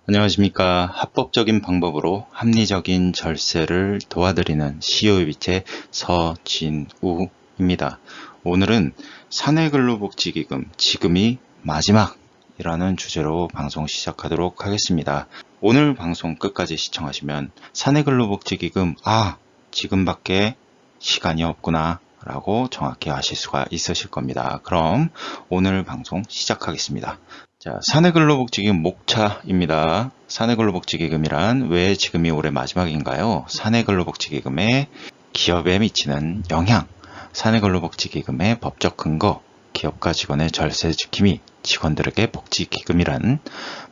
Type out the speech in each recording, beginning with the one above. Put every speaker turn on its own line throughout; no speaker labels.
안녕하십니까. 합법적인 방법으로 합리적인 절세를 도와드리는 CEO의 서진우입니다. 오늘은 사내근로복지기금 지금이 마지막이라는 주제로 방송 시작하도록 하겠습니다. 오늘 방송 끝까지 시청하시면 사내근로복지기금 지금밖에 시간이 없구나 라고 정확히 아실 수가 있으실 겁니다. 그럼 오늘 방송 시작하겠습니다. 자, 사내근로복지기금 목차입니다. 사내근로복지기금이란 왜 지금이 올해 마지막인가요? 사내근로복지기금의 기업에 미치는 영향, 사내근로복지기금의 법적 근거, 기업과 직원의 절세 지킴이, 직원들에게 복지기금이란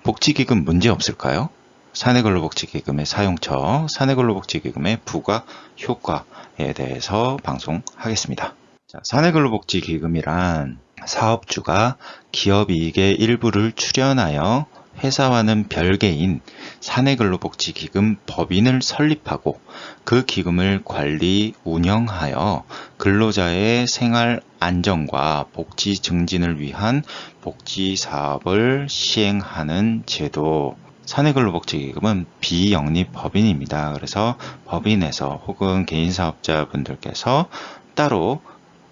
복지기금 문제 없을까요? 사내근로복지기금의 사용처, 사내근로복지기금의 부과 효과에 대해서 방송하겠습니다. 자, 사내근로복지기금이란 사업주가 기업이익의 일부를 출연하여 회사와는 별개인 사내근로복지기금 법인을 설립하고 그 기금을 관리, 운영하여 근로자의 생활 안정과 복지 증진을 위한 복지사업을 시행하는 제도. 사내근로복지기금은 비영리 법인입니다. 그래서 법인에서 혹은 개인사업자분들께서 따로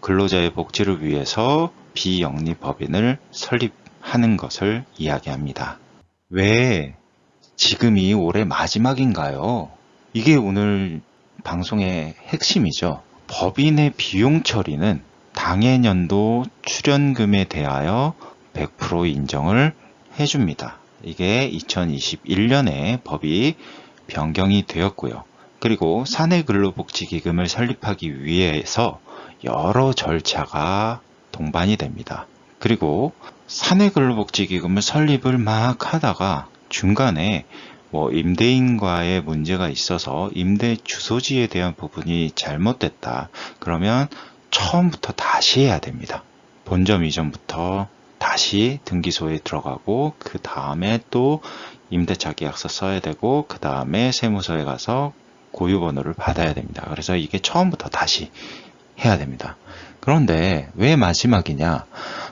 근로자의 복지를 위해서 비영리 법인을 설립하는 것을 이야기합니다. 왜 지금이 올해 마지막인가요? 이게 오늘 방송의 핵심이죠. 법인의 비용 처리는 당해년도 출연금에 대하여 100% 인정을 해줍니다. 이게 2021년에 법이 변경이 되었고요. 그리고 사내근로복지기금을 설립하기 위해서 여러 절차가 동반이 됩니다. 그리고 사내근로복지기금을 설립을 막 하다가 중간에 임대인과의 문제가 있어서 임대 주소지에 대한 부분이 잘못됐다. 그러면 처음부터 다시 해야 됩니다. 본점 이전부터 다시 등기소에 들어가고 그 다음에 또 임대차 계약서 써야 되고 그 다음에 세무서에 가서 고유번호를 받아야 됩니다. 그래서 이게 처음부터 다시 해야 됩니다. 그런데 왜 마지막이냐?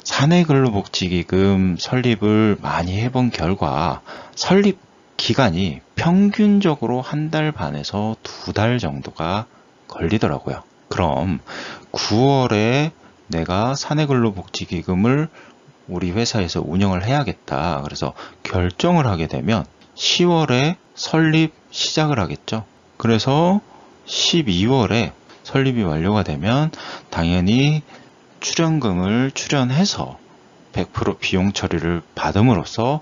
사내근로복지기금 설립을 많이 해본 결과 설립 기간이 평균적으로 1달 반에서 2달 정도가 걸리더라고요. 그럼 9월에 내가 사내근로복지기금을 우리 회사에서 운영을 해야겠다. 그래서 결정을 하게 되면 10월에 설립 시작을 하겠죠. 그래서 12월에 설립이 완료가 되면 당연히 출연금을 출연해서 100% 비용 처리를 받음으로써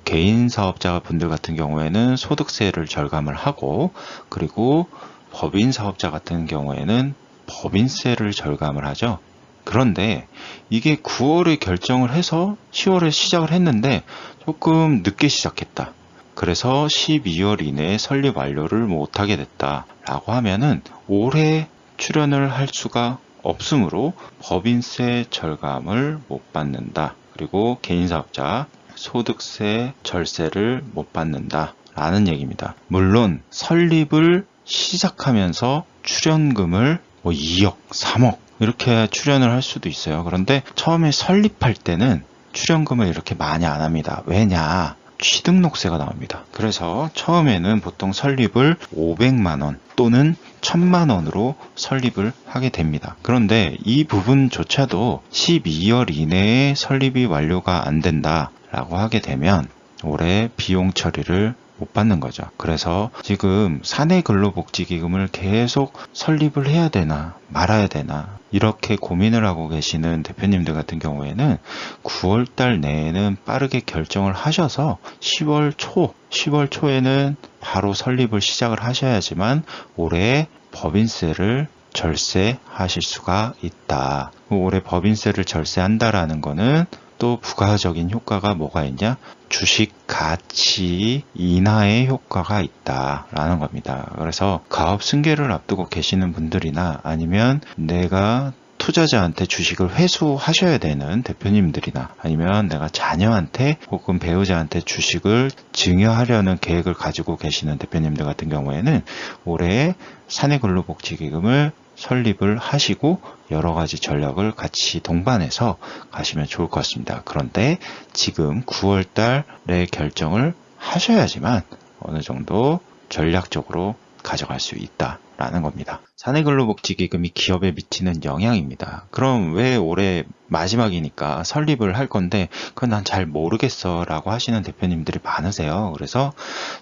개인 사업자 분들 같은 경우에는 소득세를 절감을 하고 그리고 법인 사업자 같은 경우에는 법인세를 절감을 하죠. 그런데 이게 9월에 결정을 해서 10월에 시작을 했는데 조금 늦게 시작했다. 그래서 12월 이내에 설립 완료를 못하게 됐다 라고 하면은 올해 출연을 할 수가 없으므로 법인세 절감을 못 받는다. 그리고 개인사업자 소득세 절세를 못 받는다 라는 얘기입니다. 물론 설립을 시작하면서 출연금을 2억, 3억 이렇게 출연을 할 수도 있어요. 그런데 처음에 설립할 때는 출연금을 이렇게 많이 안 합니다. 왜냐? 취등록세가 나옵니다. 그래서 처음에는 보통 설립을 500만원 또는 1000만원으로 설립을 하게 됩니다. 그런데 이 부분조차도 12월 이내에 설립이 완료가 안 된다 라고 하게 되면 올해 비용 처리를 못 받는 거죠. 그래서 지금 사내근로복지기금을 계속 설립을 해야 되나 말아야 되나 이렇게 고민을 하고 계시는 대표님들 같은 경우에는 9월달 내에는 빠르게 결정을 하셔서 10월 초에는 바로 설립을 시작을 하셔야지만 올해 법인세를 절세하실 수가 있다. 올해 법인세를 절세한다라는 거는 또 부가적인 효과가 뭐가 있냐? 주식 가치 인하의 효과가 있다라는 겁니다. 그래서 가업 승계를 앞두고 계시는 분들이나 아니면 내가 투자자한테 주식을 회수하셔야 되는 대표님들이나 아니면 내가 자녀한테 혹은 배우자한테 주식을 증여하려는 계획을 가지고 계시는 대표님들 같은 경우에는 올해 사내근로복지기금을 설립을 하시고 여러 가지 전략을 같이 동반해서 가시면 좋을 것 같습니다. 그런데 지금 9월 달에 결정을 하셔야지만 어느 정도 전략적으로 가져갈 수 있다라는 겁니다. 사내근로복지기금이 기업에 미치는 영향입니다. 그럼 왜 올해 마지막이니까 설립을 할 건데 그건 난 잘 모르겠어 라고 하시는 대표님들이 많으세요. 그래서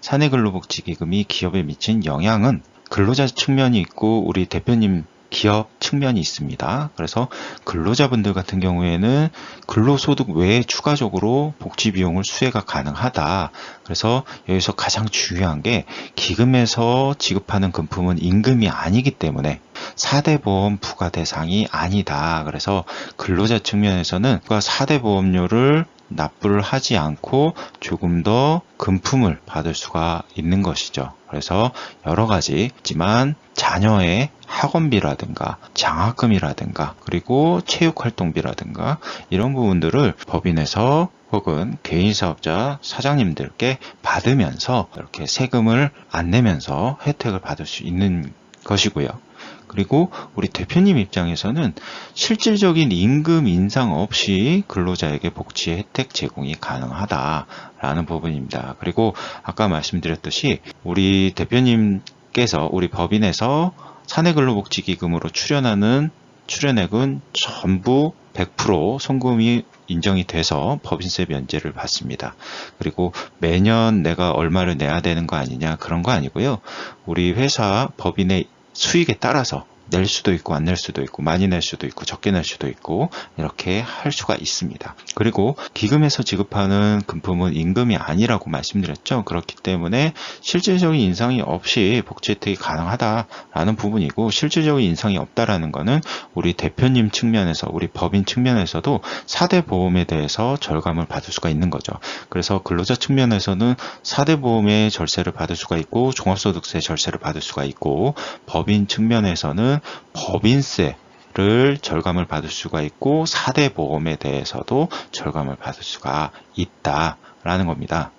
사내근로복지기금이 기업에 미친 영향은 근로자 측면이 있고 우리 대표님 기업 측면이 있습니다. 그래서 근로자분들 같은 경우에는 근로소득 외에 추가적으로 복지 비용을 수혜가 가능하다. 그래서 여기서 가장 중요한 게 기금에서 지급하는 금품은 임금이 아니기 때문에 4대 보험 부과 대상이 아니다. 그래서 근로자 측면에서는 4대 보험료를 납부를 하지 않고 조금 더 금품을 받을 수가 있는 것이죠. 그래서 여러 가지 있지만 자녀의 학원비라든가 장학금이라든가 그리고 체육활동비라든가 이런 부분들을 법인에서 혹은 개인사업자 사장님들께 받으면서 이렇게 세금을 안 내면서 혜택을 받을 수 있는 것이고요. 그리고 우리 대표님 입장에서는 실질적인 임금 인상 없이 근로자에게 복지 혜택 제공이 가능하다라는 부분입니다. 그리고 아까 말씀드렸듯이 우리 대표님께서 우리 법인에서 사내근로복지기금으로 출연하는 출연액은 전부 100% 송금이 인정이 돼서 법인세 면제를 받습니다. 그리고 매년 내가 얼마를 내야 되는 거 아니냐 그런 거 아니고요. 우리 회사 법인의 수익에 따라서 낼 수도 있고 안 낼 수도 있고 많이 낼 수도 있고 적게 낼 수도 있고 이렇게 할 수가 있습니다. 그리고 기금에서 지급하는 금품은 임금이 아니라고 말씀드렸죠. 그렇기 때문에 실질적인 인상이 없이 복지 혜택이 가능하다라는 부분이고 실질적인 인상이 없다라는 것은 우리 대표님 측면에서 우리 법인 측면에서도 4대 보험에 대해서 절감을 받을 수가 있는 거죠. 그래서 근로자 측면에서는 4대 보험의 절세를 받을 수가 있고 종합소득세 절세를 받을 수가 있고 법인 측면에서는 법인세를 절감을 받을 수가 있고 4대 보험에 대해서도 절감을 받을 수가 있다라는 겁니다.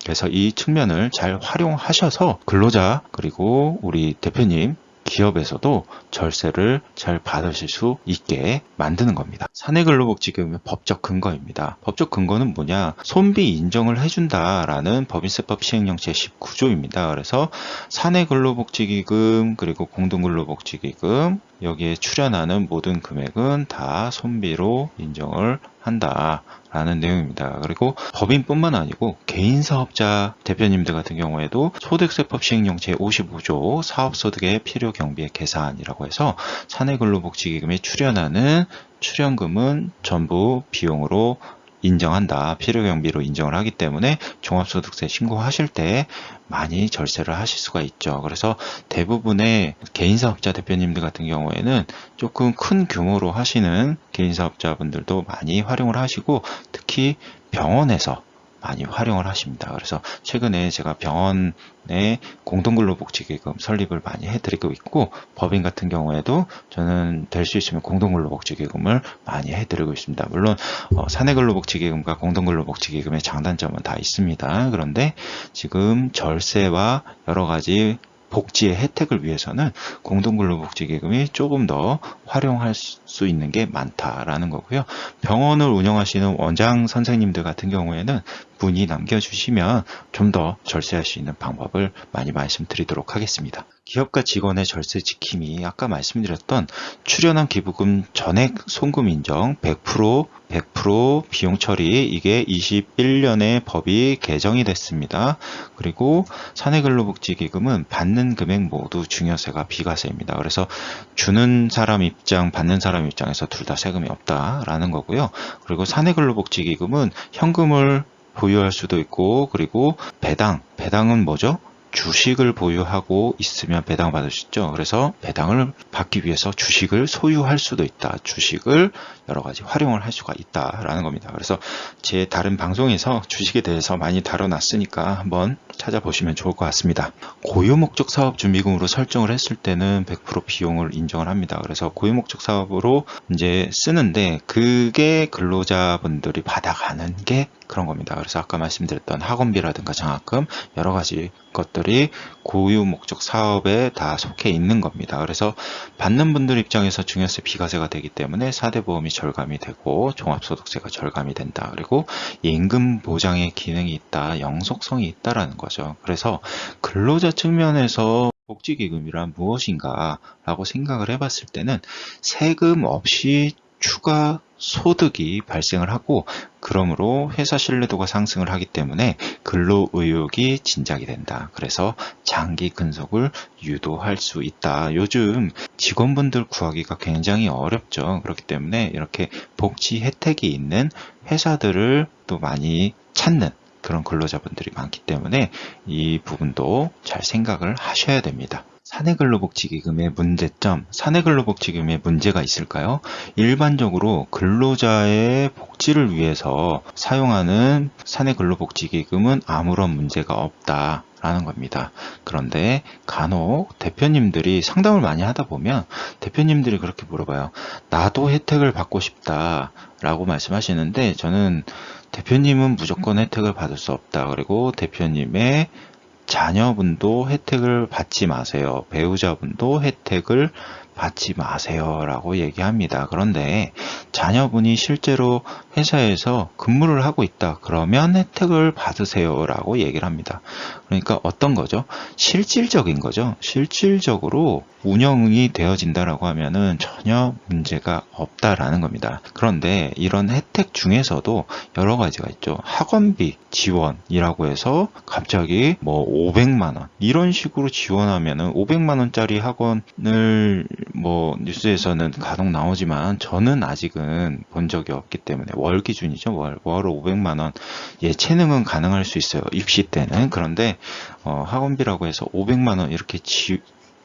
그래서 이 측면을 잘 활용하셔서 근로자 그리고 우리 대표님 기업에서도 절세를 잘 받으실 수 있게 만드는 겁니다. 사내근로복지기금의 법적 근거입니다. 법적 근거는 뭐냐? 손비 인정을 해준다라는 법인세법 시행령 제19조입니다. 그래서 사내근로복지기금 그리고 공동근로복지기금 여기에 출연하는 모든 금액은 다 손비로 인정을 한다라는 내용입니다. 그리고 법인뿐만 아니고 개인사업자 대표님들 같은 경우에도 소득세법 시행령 제55조 사업소득의 필요 경비의 계산이라고 해서 사내근로복지기금에 출연하는 출연금은 전부 비용으로 인정한다. 필요경비로 인정을 하기 때문에 종합소득세 신고하실 때 많이 절세를 하실 수가 있죠. 그래서 대부분의 개인사업자 대표님들 같은 경우에는 조금 큰 규모로 하시는 개인사업자분들도 많이 활용을 하시고 특히 병원에서 많이 활용을 하십니다. 그래서 최근에 제가 병원에 공동근로복지기금 설립을 많이 해드리고 있고 법인 같은 경우에도 저는 될 수 있으면 공동근로복지기금을 많이 해드리고 있습니다. 물론 사내근로복지기금과 공동근로복지기금의 장단점은 다 있습니다. 그런데 지금 절세와 여러 가지 복지의 혜택을 위해서는 공동근로복지기금이 조금 더 활용할 수 있는 게 많다라는 거고요. 병원을 운영하시는 원장 선생님들 같은 경우에는 문의 남겨주시면 좀 더 절세할 수 있는 방법을 많이 말씀드리도록 하겠습니다. 기업과 직원의 절세 지킴이 아까 말씀드렸던 출연한 기부금 전액 송금 인정 100% 비용 처리 이게 21년에 법이 개정이 됐습니다. 그리고 사내근로복지기금은 받는 금액 모두 증여세가 비과세입니다. 그래서 주는 사람 입장, 받는 사람 입장에서 둘 다 세금이 없다라는 거고요. 그리고 사내근로복지기금은 현금을 보유할 수도 있고 그리고 배당은 뭐죠? 주식을 보유하고 있으면 배당을 받을 수 있죠. 그래서 배당을 받기 위해서 주식을 소유할 수도 있다. 주식을 여러 가지 활용을 할 수가 있다라는 겁니다. 그래서 제 다른 방송에서 주식에 대해서 많이 다뤄놨으니까 한번 찾아보시면 좋을 것 같습니다. 고유목적 사업 준비금으로 설정을 했을 때는 100% 비용을 인정을 합니다. 그래서 고유목적 사업으로 이제 쓰는데 그게 근로자분들이 받아가는 게 그런 겁니다. 그래서 아까 말씀드렸던 학원비라든가 장학금 여러 가지 것들이 고유 목적 사업에 다 속해 있는 겁니다. 그래서 받는 분들 입장에서 증여세 비과세가 되기 때문에 4대 보험이 절감이 되고 종합소득세가 절감이 된다. 그리고 임금 보장의 기능이 있다, 영속성이 있다라는 거죠. 그래서 근로자 측면에서 복지기금이란 무엇인가 라고 생각을 해봤을 때는 세금 없이 추가 소득이 발생을 하고, 그러므로 회사 신뢰도가 상승을 하기 때문에 근로 의욕이 진작이 된다. 그래서 장기 근속을 유도할 수 있다. 요즘 직원분들 구하기가 굉장히 어렵죠. 그렇기 때문에 이렇게 복지 혜택이 있는 회사들을 또 많이 찾는 그런 근로자분들이 많기 때문에 이 부분도 잘 생각을 하셔야 됩니다. 사내근로복지기금의 문제점, 사내근로복지기금에 문제가 있을까요? 일반적으로 근로자의 복지를 위해서 사용하는 사내근로복지기금은 아무런 문제가 없다라는 겁니다. 그런데 간혹 대표님들이 상담을 많이 하다 보면 대표님들이 그렇게 물어봐요. 나도 혜택을 받고 싶다라고 말씀하시는데, 저는 대표님은 무조건 혜택을 받을 수 없다. 그리고 대표님의 자녀분도 혜택을 받지 마세요. 배우자분도 혜택을 받지 마세요 라고 얘기합니다. 그런데 자녀분이 실제로 회사에서 근무를 하고 있다 그러면 혜택을 받으세요 라고 얘기를 합니다. 그러니까 어떤 거죠? 실질적인 거죠. 실질적으로 운영이 되어진다라고 하면은 전혀 문제가 없다라는 겁니다. 그런데 이런 혜택 중에서도 여러 가지가 있죠. 학원비 지원이라고 해서 갑자기 뭐 500만 원 이런 식으로 지원하면은 500만 원짜리 학원을 뭐 뉴스에서는 간혹 나오지만 저는 아직은 본 적이 없기 때문에, 월 기준이죠. 월 500만 원 예체능은 가능할 수 있어요. 입시 때는. 그런데 학원비라고 해서 500만 원 이렇게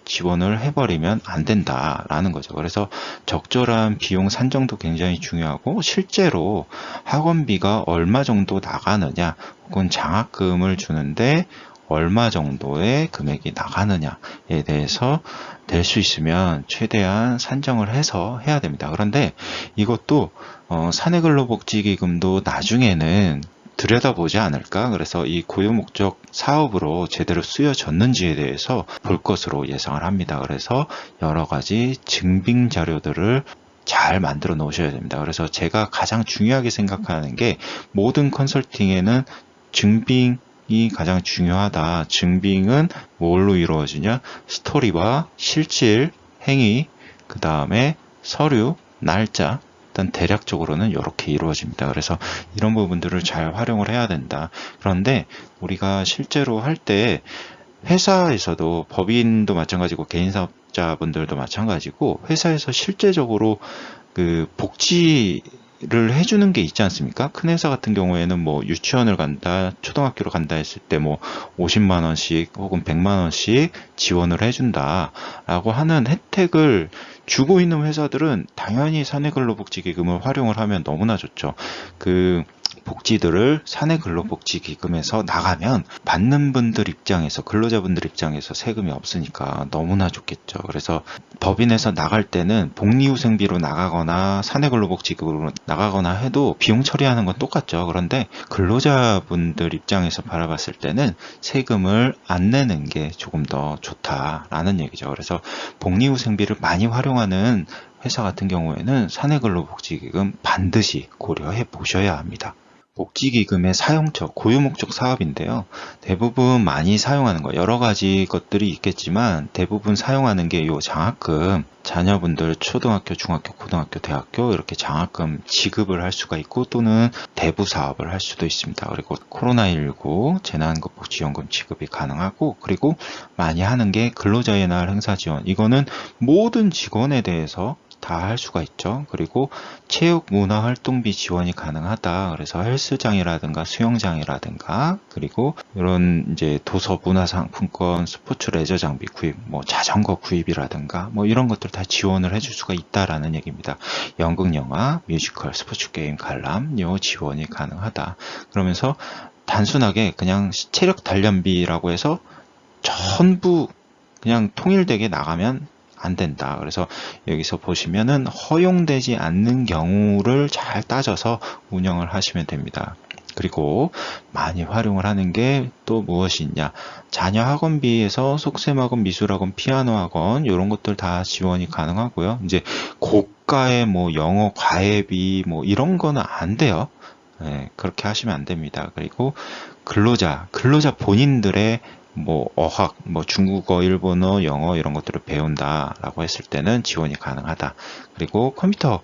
지원을 해버리면 안 된다라는 거죠. 그래서 적절한 비용 산정도 굉장히 중요하고, 실제로 학원비가 얼마 정도 나가느냐, 혹은 장학금을 주는데 얼마 정도의 금액이 나가느냐에 대해서 될 수 있으면 최대한 산정을 해서 해야 됩니다. 그런데 이것도 사내근로복지기금도 나중에는 들여다보지 않을까? 그래서 이 고유목적 사업으로 제대로 쓰여졌는지에 대해서 볼 것으로 예상을 합니다. 그래서 여러 가지 증빙 자료들을 잘 만들어 놓으셔야 됩니다. 그래서 제가 가장 중요하게 생각하는 게, 모든 컨설팅에는 증빙이 가장 중요하다. 증빙은 뭘로 이루어지냐? 스토리와 실질, 행위, 그 다음에 서류, 날짜, 일단 대략적으로는 이렇게 이루어집니다. 그래서 이런 부분들을 잘 활용을 해야 된다. 그런데 우리가 실제로 할 때 회사에서도, 법인도 마찬가지고 개인사업자분들도 마찬가지고, 회사에서 실제적으로 그 복지를 해주는 게 있지 않습니까? 큰 회사 같은 경우에는 뭐 유치원을 간다, 초등학교를 간다 했을 때 뭐 50만 원씩 혹은 100만 원씩 지원을 해준다 라고 하는 혜택을 주고 있는 회사들은 당연히 사내근로복지기금을 활용을 하면 너무나 좋죠. 그 복지들을 사내근로복지기금에서 나가면 받는 분들 입장에서, 근로자분들 입장에서 세금이 없으니까 너무나 좋겠죠. 그래서 법인에서 나갈 때는 복리후생비로 나가거나 사내근로복지기금으로 나가거나 해도 비용 처리하는 건 똑같죠. 그런데 근로자분들 입장에서 바라봤을 때는 세금을 안 내는 게 조금 더 좋다라는 얘기죠. 그래서 복리후생비를 많이 활용하는 회사 같은 경우에는 사내근로복지기금 반드시 고려해 보셔야 합니다. 복지기금의 사용처, 고유목적 사업인데요. 대부분 많이 사용하는 거, 여러 가지 것들이 있겠지만 대부분 사용하는 게 요 장학금, 자녀분들 초등학교, 중학교, 고등학교, 대학교 이렇게 장학금 지급을 할 수가 있고, 또는 대부 사업을 할 수도 있습니다. 그리고 코로나19 재난극복지연금 지급이 가능하고, 그리고 많이 하는 게 근로자의 날 행사 지원. 이거는 모든 직원에 대해서 다 할 수가 있죠. 그리고 체육 문화 활동비 지원이 가능하다. 그래서 헬스장이라든가 수영장이라든가, 그리고 이런 이제 도서 문화 상품권, 스포츠 레저 장비 구입, 뭐 자전거 구입이라든가 뭐 이런 것들 다 지원을 해줄 수가 있다라는 얘기입니다. 연극, 영화, 뮤지컬, 스포츠 게임, 관람 요 지원이 가능하다. 그러면서 단순하게 그냥 체력 단련비라고 해서 전부 그냥 통일되게 나가면 안 된다. 그래서 여기서 보시면은 허용되지 않는 경우를 잘 따져서 운영을 하시면 됩니다. 그리고 많이 활용을 하는 게 또 무엇이 있냐? 자녀 학원비에서 속셈학원, 미술학원, 피아노학원 이런 것들 다 지원이 가능하고요. 이제 고가의 뭐 영어 과외비 뭐 이런 거는 안 돼요. 네, 그렇게 하시면 안 됩니다. 그리고 근로자 본인들의 뭐 어학, 뭐 중국어, 일본어, 영어 이런 것들을 배운다라고 했을 때는 지원이 가능하다. 그리고 컴퓨터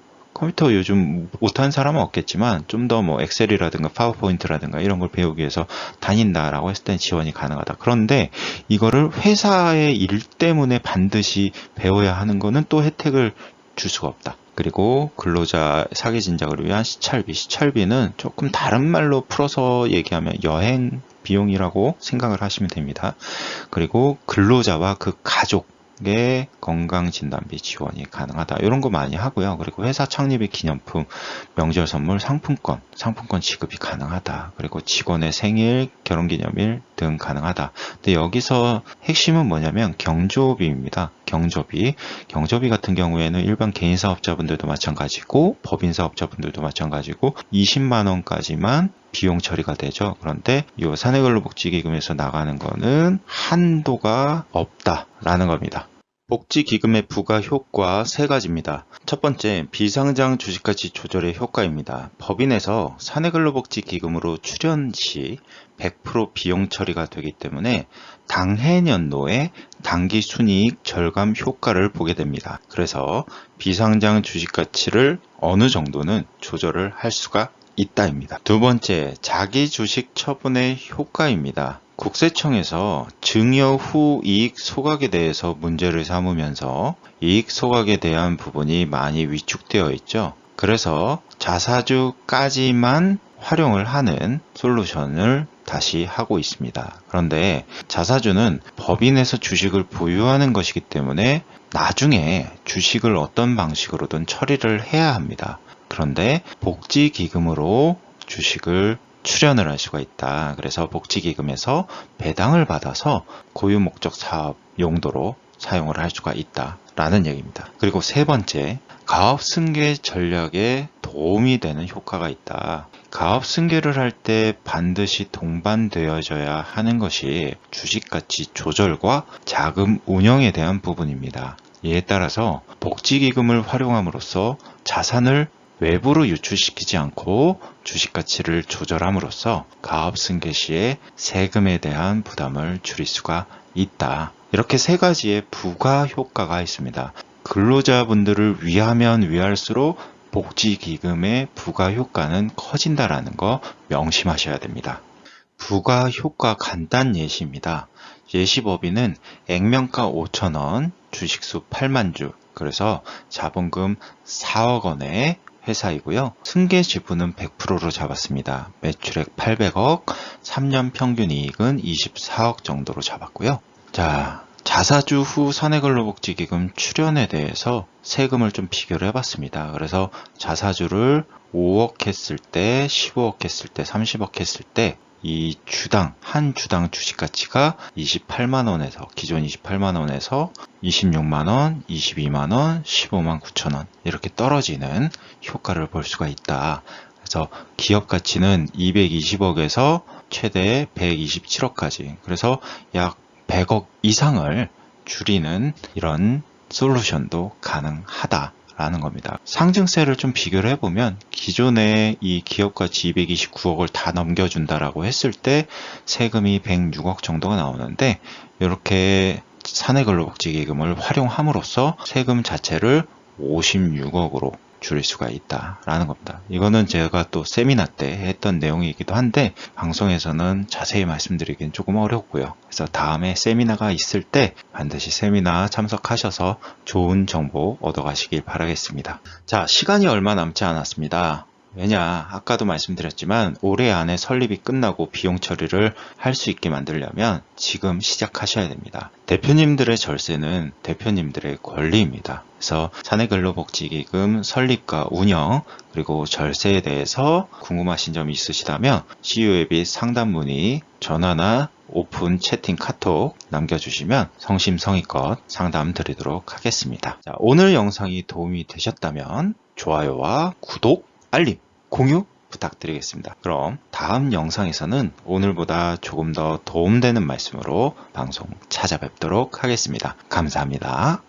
요즘 못하는 사람은 없겠지만 좀 더 뭐 엑셀이라든가 파워포인트라든가 이런 걸 배우기 위해서 다닌다라고 했을 때는 지원이 가능하다. 그런데 이거를 회사의 일 때문에 반드시 배워야 하는 거는 또 혜택을 줄 수가 없다. 그리고 근로자 사기 진작을 위한 시찰비는 조금 다른 말로 풀어서 얘기하면 여행 비용이라고 생각을 하시면 됩니다. 그리고 근로자와 그 가족의 건강진단비 지원이 가능하다. 이런 거 많이 하고요. 그리고 회사 창립의 기념품, 명절 선물, 상품권 지급이 가능하다. 그리고 직원의 생일, 결혼기념일 등 가능하다. 근데 여기서 핵심은 뭐냐면 경조비입니다. 경조비 같은 경우에는 일반 개인 사업자분들도 마찬가지고 법인 사업자분들도 마찬가지고 20만 원까지만 비용 처리가 되죠. 그런데 이 사내근로복지기금에서 나가는 거는 한도가 없다라는 겁니다. 복지기금의 부가 효과 세 가지입니다. 첫 번째, 비상장 주식가치 조절의 효과입니다. 법인에서 사내근로복지기금으로 출연 시 100% 비용 처리가 되기 때문에 당해년도에 당기순이익 절감 효과를 보게 됩니다. 그래서 비상장 주식가치를 어느 정도는 조절을 할 수가 있다입니다. 두 번째, 자기 주식 처분의 효과입니다. 국세청에서 증여 후 이익 소각에 대해서 문제를 삼으면서 이익 소각에 대한 부분이 많이 위축되어 있죠. 그래서 자사주까지만 활용을 하는 솔루션을 다시 하고 있습니다. 그런데 자사주는 법인에서 주식을 보유하는 것이기 때문에 나중에 주식을 어떤 방식으로든 처리를 해야 합니다. 그런데 복지기금으로 주식을 출연을 할 수가 있다. 그래서 복지기금에서 배당을 받아서 고유목적 사업 용도로 사용을 할 수가 있다라는 얘기입니다. 그리고 세 번째, 가업승계 전략에 도움이 되는 효과가 있다. 가업승계를 할 때 반드시 동반되어져야 하는 것이 주식가치 조절과 자금 운영에 대한 부분입니다. 이에 따라서 복지기금을 활용함으로써 자산을 외부로 유출시키지 않고 주식 가치를 조절함으로써 가업승계 시에 세금에 대한 부담을 줄일 수가 있다. 이렇게 세 가지의 부가 효과가 있습니다. 근로자분들을 위하면 위할수록 복지기금의 부가 효과는 커진다라는 거 명심하셔야 됩니다. 부가 효과 간단 예시입니다. 예시법인은 액면가 5,000원, 주식수 8만 주, 그래서 자본금 4억 원의 회사이고요. 승계 지분은 100%로 잡았습니다. 매출액 800억, 3년 평균 이익은 24억 정도로 잡았고요. 자, 자사주 후 사내근로복지기금 출연에 대해서 세금을 좀 비교를 해봤습니다. 그래서 자사주를 5억 했을 때, 15억 했을 때, 30억 했을 때 이 한 주당 주식 가치가 28만원에서, 기존 28만원에서 26만원, 22만원, 15만 9천원 이렇게 떨어지는 효과를 볼 수가 있다. 그래서 기업 가치는 220억에서 최대 127억까지, 그래서 약 100억 이상을 줄이는 이런 솔루션도 가능하다. 라는 겁니다. 상증세를 좀 비교를 해보면 기존에 이 기업가치 229억을 다 넘겨준다라고 했을 때 세금이 106억 정도가 나오는데 이렇게 사내근로복지기금을 활용함으로써 세금 자체를 56억으로 줄일 수가 있다라는 겁니다. 이거는 제가 또 세미나 때 했던 내용이기도 한데 방송에서는 자세히 말씀드리기는 조금 어렵고요. 그래서 다음에 세미나가 있을 때 반드시 세미나 참석하셔서 좋은 정보 얻어가시길 바라겠습니다. 자, 시간이 얼마 남지 않았습니다. 왜냐, 아까도 말씀드렸지만 올해 안에 설립이 끝나고 비용 처리를 할 수 있게 만들려면 지금 시작하셔야 됩니다. 대표님들의 절세는 대표님들의 권리입니다. 그래서 사내근로복지기금 설립과 운영 그리고 절세에 대해서 궁금하신 점이 있으시다면 CU앱이 상담 문의, 전화나 오픈 채팅 카톡 남겨주시면 성심성의껏 상담 드리도록 하겠습니다. 자, 오늘 영상이 도움이 되셨다면 좋아요와 구독, 알림, 공유 부탁드리겠습니다. 그럼 다음 영상에서는 오늘보다 조금 더 도움되는 말씀으로 방송 찾아뵙도록 하겠습니다. 감사합니다.